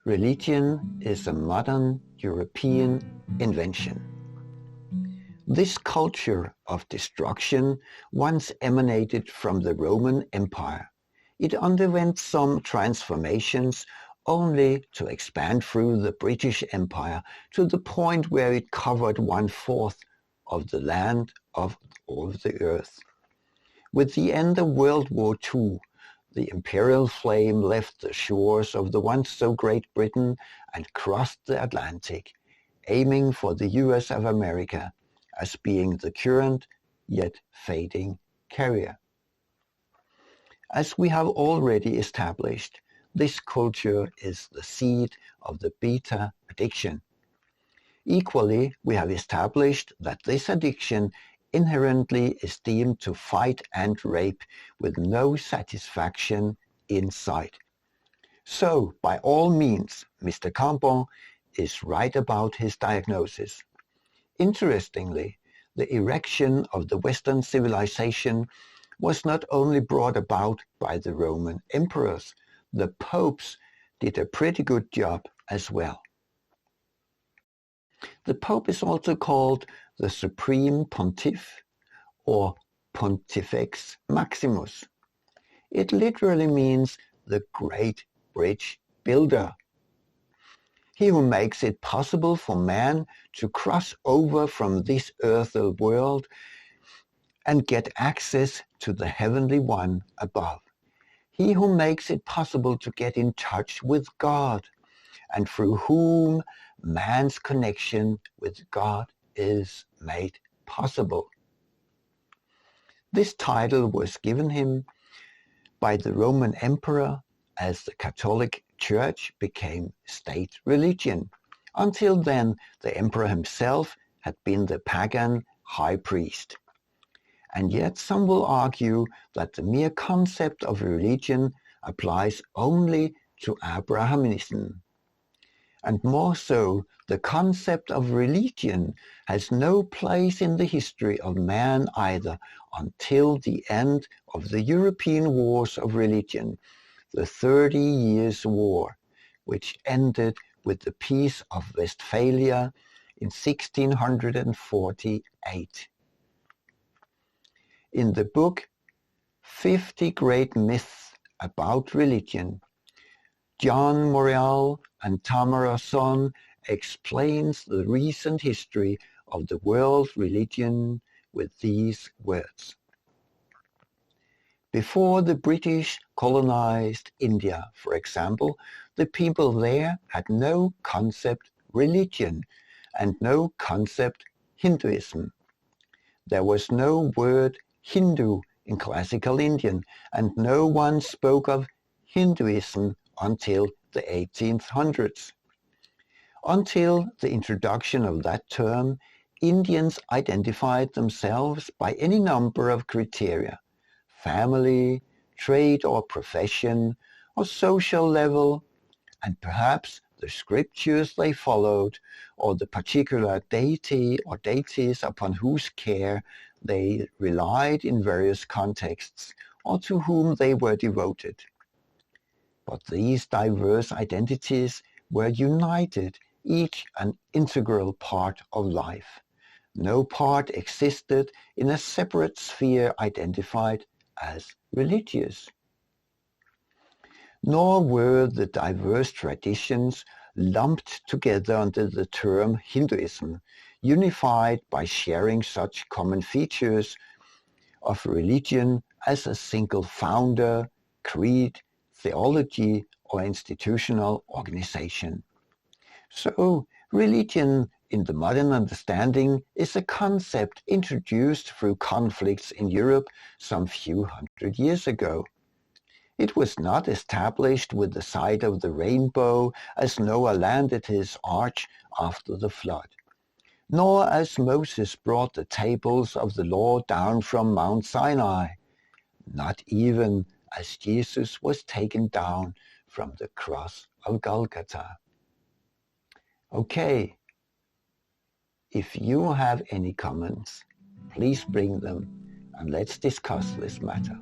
Religion is a modern European invention. This culture of destruction once emanated from the Roman Empire. It underwent some transformations only to expand through the British Empire to the point where it covered 1/4 of the land of all the earth. With the end of World War II, the imperial flame left the shores of the once so great Britain and crossed the Atlantic, aiming for the US of America as being the current yet fading carrier. As we have already established, this culture is the seed of the beta addiction. Equally, we have established that this addiction inherently is deemed to fight and rape with no satisfaction in sight. So, by all means, Mr. Cambon is right about his diagnosis. Interestingly, the erection of the Western civilization was not only brought about by the Roman emperors, the popes did a pretty good job as well. The Pope is also called the Supreme Pontiff or Pontifex Maximus. It literally means the Great Bridge Builder. He who makes it possible for man to cross over from this earthly world and get access to the heavenly one above. He who makes it possible to get in touch with God, and through whom man's connection with God is made possible. This title was given him by the Roman Emperor as the Catholic Church became state religion. Until then, the Emperor himself had been the pagan high priest. And yet some will argue that the mere concept of religion applies only to Abrahamism. And more so, the concept of religion has no place in the history of man either until the end of the European wars of religion, the 30 Years' War, which ended with the Peace of Westphalia in 1648. In the book 50 Great Myths About Religion, John Morreale and Tamara Son explains the recent history of the world religion with these words. Before the British colonized India, for example, the people there had no concept religion and no concept Hinduism. There was no word Hindu in classical Indian, and no one spoke of Hinduism until the 1800s. Until the introduction of that term, Indians identified themselves by any number of criteria: family, trade or profession, or social level, and perhaps the scriptures they followed, or the particular deity or deities upon whose care they relied in various contexts, or to whom they were devoted. But these diverse identities were united, each an integral part of life. No part existed in a separate sphere identified as religious. Nor were the diverse traditions lumped together under the term Hinduism, unified by sharing such common features of religion as a single founder, creed, theology, or institutional organization. So, religion in the modern understanding is a concept introduced through conflicts in Europe some few hundred years ago. It was not established with the sight of the rainbow as Noah landed his ark after the flood, nor as Moses brought the tables of the law down from Mount Sinai, not even as Jesus was taken down from the cross of Golgotha. Okay, if you have any comments, please bring them and let's discuss this matter.